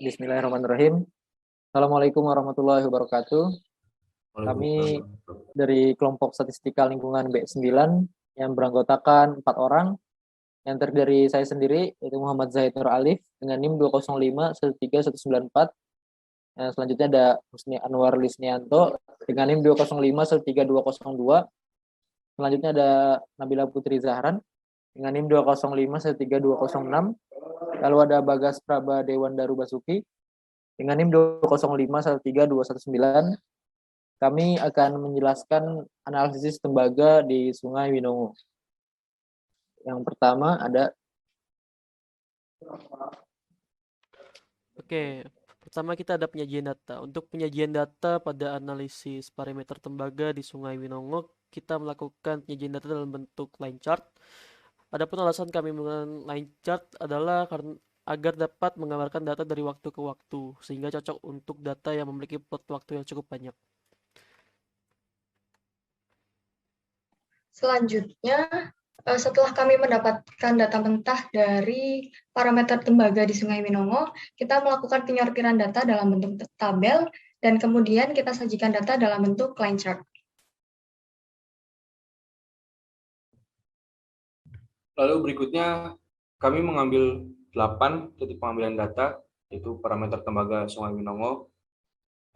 Bismillahirrahmanirrahim. Assalamualaikum warahmatullahi wabarakatuh. Kami Waalaikumsalam. dari kelompok statistika lingkungan B9 yang beranggotakan 4 orang, yang terdiri dari saya sendiri, yaitu Muhammad Zaid Nur Alif, dengan NIM 205-13194. Yang selanjutnya ada Husni Anwar Lisnianto, dengan NIM 205-13202. Selanjutnya ada Nabila Putri Zahran, dengan NIM 205-13206. Lalu ada Bagas Praba Dewan Daru Basuki, dengan NIM 205-13219. Kami akan menjelaskan analisis tembaga di Sungai Winongo. Yang pertama ada Oke, pertama kita ada penyajian data. Untuk penyajian data pada analisis parameter tembaga di Sungai Winongo, kita melakukan penyajian data dalam bentuk line chart. Adapun alasan kami menggunakan line chart adalah agar dapat menggambarkan data dari waktu ke waktu, sehingga cocok untuk data yang memiliki plot waktu yang cukup banyak. Selanjutnya, setelah kami mendapatkan data mentah dari parameter tembaga di Sungai Winongo, kita melakukan penyortiran data dalam bentuk tabel, dan kemudian kita sajikan data dalam bentuk line chart. Lalu berikutnya kami mengambil 8 titik pengambilan data, yaitu parameter tembaga Sungai Winongo.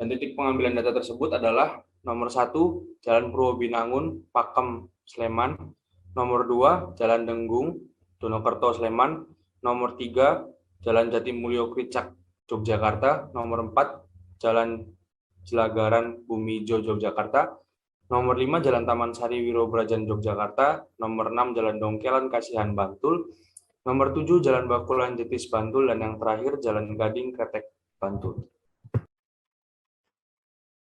Dan titik pengambilan data tersebut adalah nomor 1, Jalan Purwobinangun, Pakem, Sleman. Nomor 2, Jalan Denggung, Donokerto, Sleman. Nomor 3, Jalan Jatimulyo Kricak, Yogyakarta. Nomor 4, Jalan Jelagaran Bumijo, Yogyakarta. Nomor 5, Jalan Taman Sari Wirobrajan, Yogyakarta. Nomor 6, Jalan Dongkelan Kasihan, Bantul. Nomor 7, Jalan Bakulan Jetis, Bantul. Dan yang terakhir, Jalan Gading Kretek, Bantul.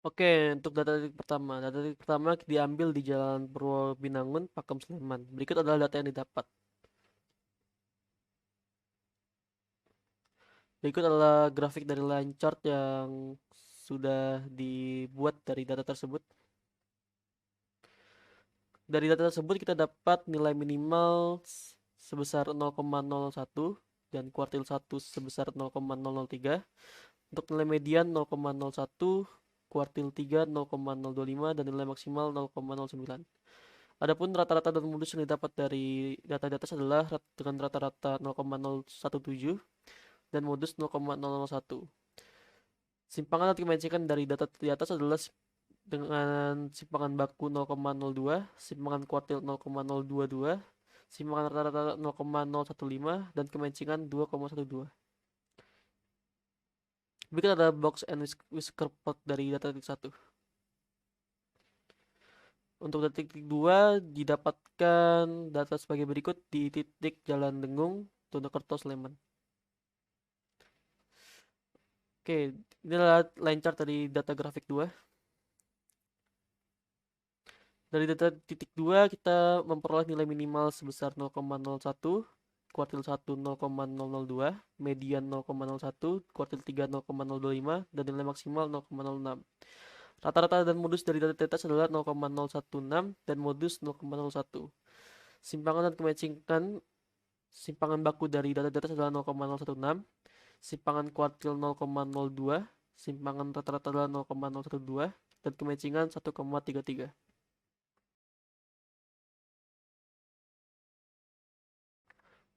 Oke, untuk data titik pertama. Data titik pertama diambil di Jalan Purwobinangun, Pakem, Sleman. Berikut adalah data yang didapat. Berikut adalah grafik dari line chart yang sudah dibuat dari data tersebut. Dari data tersebut kita dapat nilai minimal sebesar 0,01 dan kuartil 1 sebesar 0,003. Untuk nilai median 0,01, kuartil 3 0,025 dan nilai maksimal 0,09. Adapun rata-rata dan modus yang didapat dari data di atas adalah dengan rata-rata 0,017 dan modus 0,001. Simpangan atau dimensikan dari data di atas adalah dengan simpangan baku 0,02, simpangan kuartil 0,022, simpangan rata-rata 0,015 dan kemencingan 2,12. Berikut ada box and whisker plot dari data titik 1. Untuk data titik 2 didapatkan data sebagai berikut di titik Jalan Dengung, Donokerto, Sleman. Oke, ini adalah line chart dari data grafik 2. Dari data titik 2 kita memperoleh nilai minimal sebesar 0,01, kuartil 1 0,002, median 0,01, kuartil 3 0,025 dan nilai maksimal 0,06. Rata-rata dan modus dari data atas adalah 0,016 dan modus 0,01. Simpangan dan kematchingan simpangan baku dari data atas adalah 0,016, simpangan kuartil 0,02, simpangan rata-rata adalah 0,012 dan kematchingan 1,33.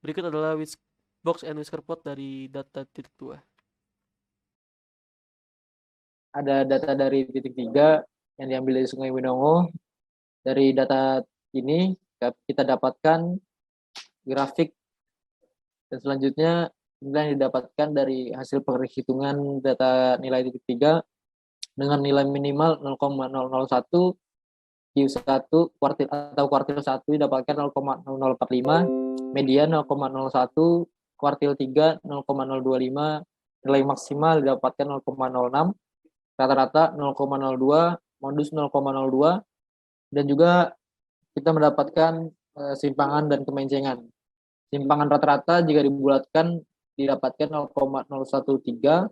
Berikut adalah box and whisker plot dari data titik 2. ada data dari titik 3 yang diambil dari Sungai Winongo. Dari data ini kita dapatkan grafik, dan selanjutnya nilai yang didapatkan dari hasil perhitungan data nilai titik 3 dengan nilai minimal 0,001, Q1 kuartil atau kuartil 1 didapatkan 0,0045, median 0,01, kuartil 3 0,025, nilai maksimal didapatkan 0,06, rata-rata 0,02, modus 0,02, dan juga kita mendapatkan simpangan dan kemencengan. Simpangan rata-rata jika dibulatkan didapatkan 0,013,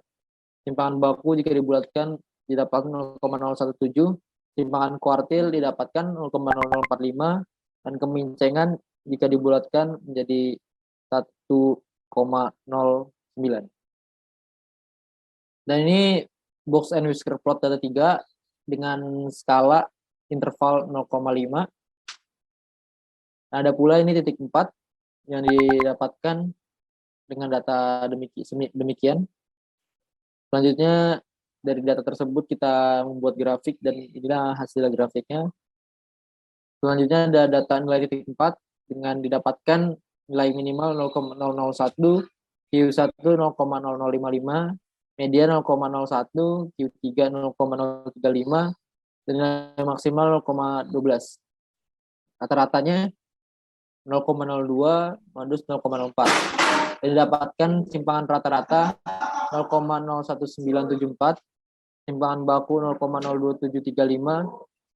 simpangan baku jika dibulatkan didapatkan 0,017, simpangan kuartil didapatkan 0,0045 dan kemencengan jika dibulatkan menjadi 1,09. Dan ini box and whisker plot data 3 dengan skala interval 0,5. Nah, ada pula ini titik 4 yang didapatkan dengan data demikian. Selanjutnya dari data tersebut kita membuat grafik dan inilah hasil grafiknya. Selanjutnya ada data nilai titik 4 dengan didapatkan nilai minimal 0,001, Q1 0,0055, median 0,01, Q3 0,035, dan nilai maksimal 0,12. Rata-ratanya 0,02, modus 0,04. Dan didapatkan simpangan rata-rata 0,01974, simpangan baku 0,02735,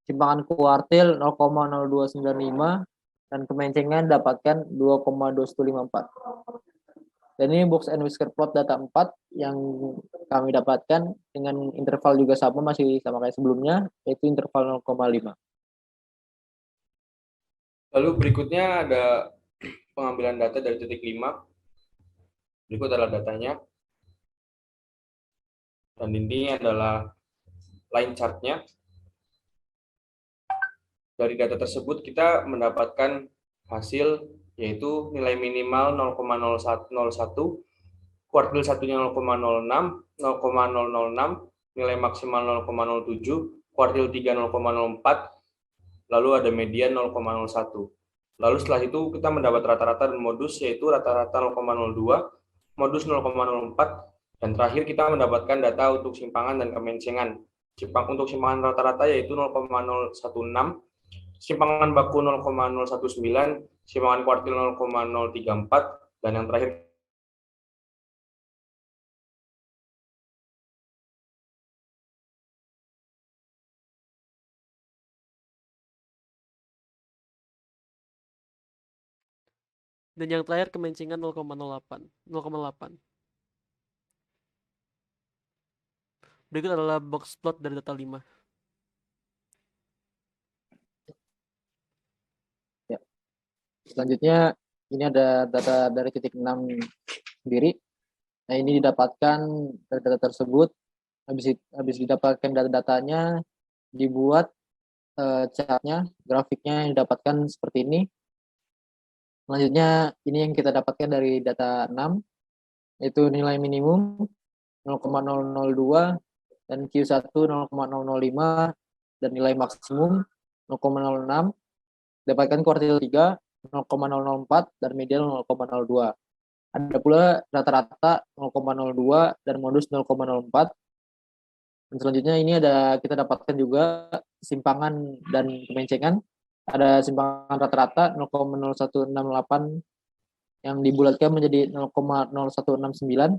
simpangan kuartil 0,0295, dan kemencengan dapatkan 2,2154. Dan ini box and whisker plot data 4 yang kami dapatkan dengan interval juga sama, masih sama kayak sebelumnya, yaitu interval 0,5. Lalu berikutnya ada pengambilan data dari titik 5. Berikut adalah datanya. Dan ini adalah line chart-nya. Dari data tersebut kita mendapatkan hasil yaitu nilai minimal 0,01, kuartil satunya 0,06, 0,006, nilai maksimal 0,07, kuartil 3 0,04, lalu ada median 0,01. Lalu setelah itu kita mendapat rata-rata dan modus yaitu rata-rata 0,02, modus 0,04, dan terakhir kita mendapatkan data untuk simpangan dan kemencengan. Untuk simpangan rata-rata yaitu 0,016, simpangan baku 0,019, simpangan kuartil 0,034, dan yang terakhir Dan yang terakhir kemencengan 0,08. Berikut adalah box plot dari data 5. Ya. Selanjutnya ini ada data dari titik 6 sendiri. Nah, ini didapatkan dari data tersebut. Habis didapatkan data-datanya, dibuat chartnya, grafiknya yang didapatkan seperti ini. Selanjutnya ini yang kita dapatkan dari data 6, yaitu nilai minimum 0,002 dan Q1 0,005 dan nilai maksimum 0,06. Dapatkan kuartil 3 0,004 dan median 0,02. Ada pula rata-rata 0,02 dan modus 0,04. Dan selanjutnya ini kita dapatkan juga simpangan dan kemencengan. Ada simpangan rata-rata 0,0168 yang dibulatkan menjadi 0,0169.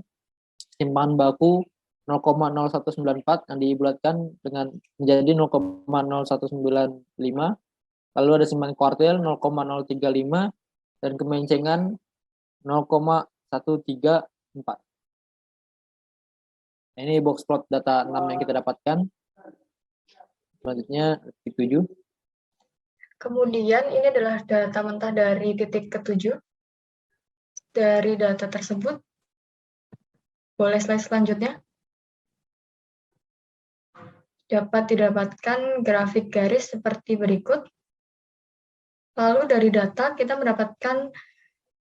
Simpangan baku 0,0194 yang dibulatkan dengan menjadi 0,0195. Lalu ada simpangan kuartil 0,035 dan kemencengan 0,134. Ini box plot data 6 yang kita dapatkan. Selanjutnya titik 7. Kemudian ini adalah data mentah dari titik ke-7. Dari data tersebut, boleh slide selanjutnya. Dapat didapatkan grafik garis seperti berikut. Lalu dari data kita mendapatkan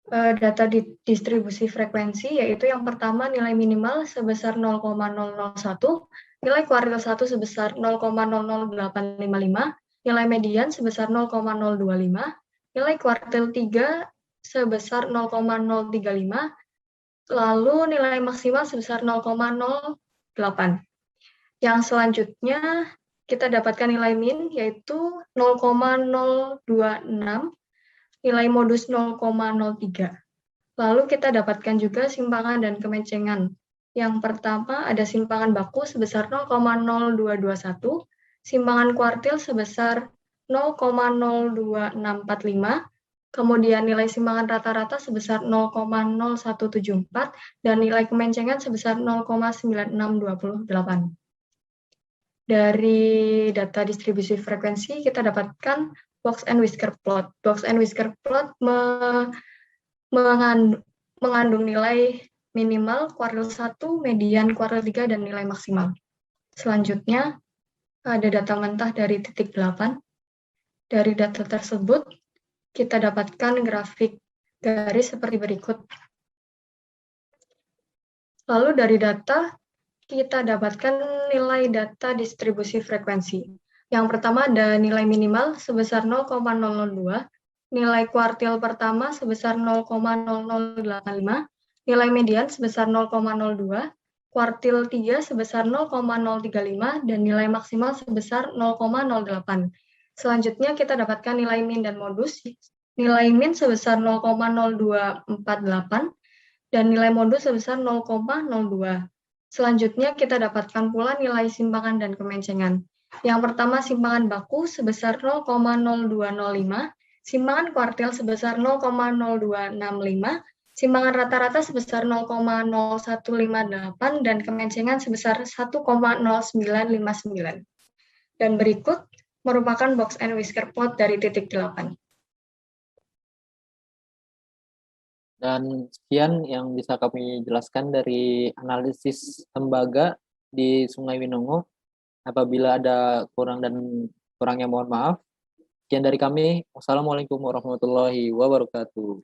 data distribusi frekuensi, yaitu yang pertama nilai minimal sebesar 0,001, nilai kuartil 1 sebesar 0,00855, nilai median sebesar 0,025, nilai kuartil 3 sebesar 0,035, lalu nilai maksimal sebesar 0,08. Yang selanjutnya kita dapatkan nilai min yaitu 0,026, nilai modus 0,03. Lalu kita dapatkan juga simpangan dan kemencengan. Yang pertama ada simpangan baku sebesar 0,0221, simpangan kuartil sebesar 0,02645, kemudian nilai simpangan rata-rata sebesar 0,0174, dan nilai kemencengan sebesar 0,9628. Dari data distribusi frekuensi kita dapatkan box and whisker plot. Box and whisker plot mengandung nilai minimal kuartil 1, median kuartil 3, dan nilai maksimal. Selanjutnya, ada data mentah dari titik 8. Dari data tersebut, kita dapatkan grafik garis seperti berikut. Lalu dari data, kita dapatkan nilai data distribusi frekuensi. Yang pertama ada nilai minimal sebesar 0,002, nilai kuartil pertama sebesar 0,0085, nilai median sebesar 0,02, kuartil 3 sebesar 0,035, dan nilai maksimal sebesar 0,08. Selanjutnya kita dapatkan nilai min dan modus. Nilai min sebesar 0,0248 dan nilai modus sebesar 0,02. Selanjutnya kita dapatkan pula nilai simpangan dan kemencengan. Yang pertama simpangan baku sebesar 0,0205, simpangan kuartil sebesar 0,0265, simpangan rata-rata sebesar 0,0158, dan kemencengan sebesar 1,0959. Dan berikut merupakan box and whisker plot dari titik 8. Dan sekian yang bisa kami jelaskan dari analisis tembaga di Sungai Winongo. Apabila ada kurangnya mohon maaf. Sekian dari kami. Wassalamualaikum warahmatullahi wabarakatuh.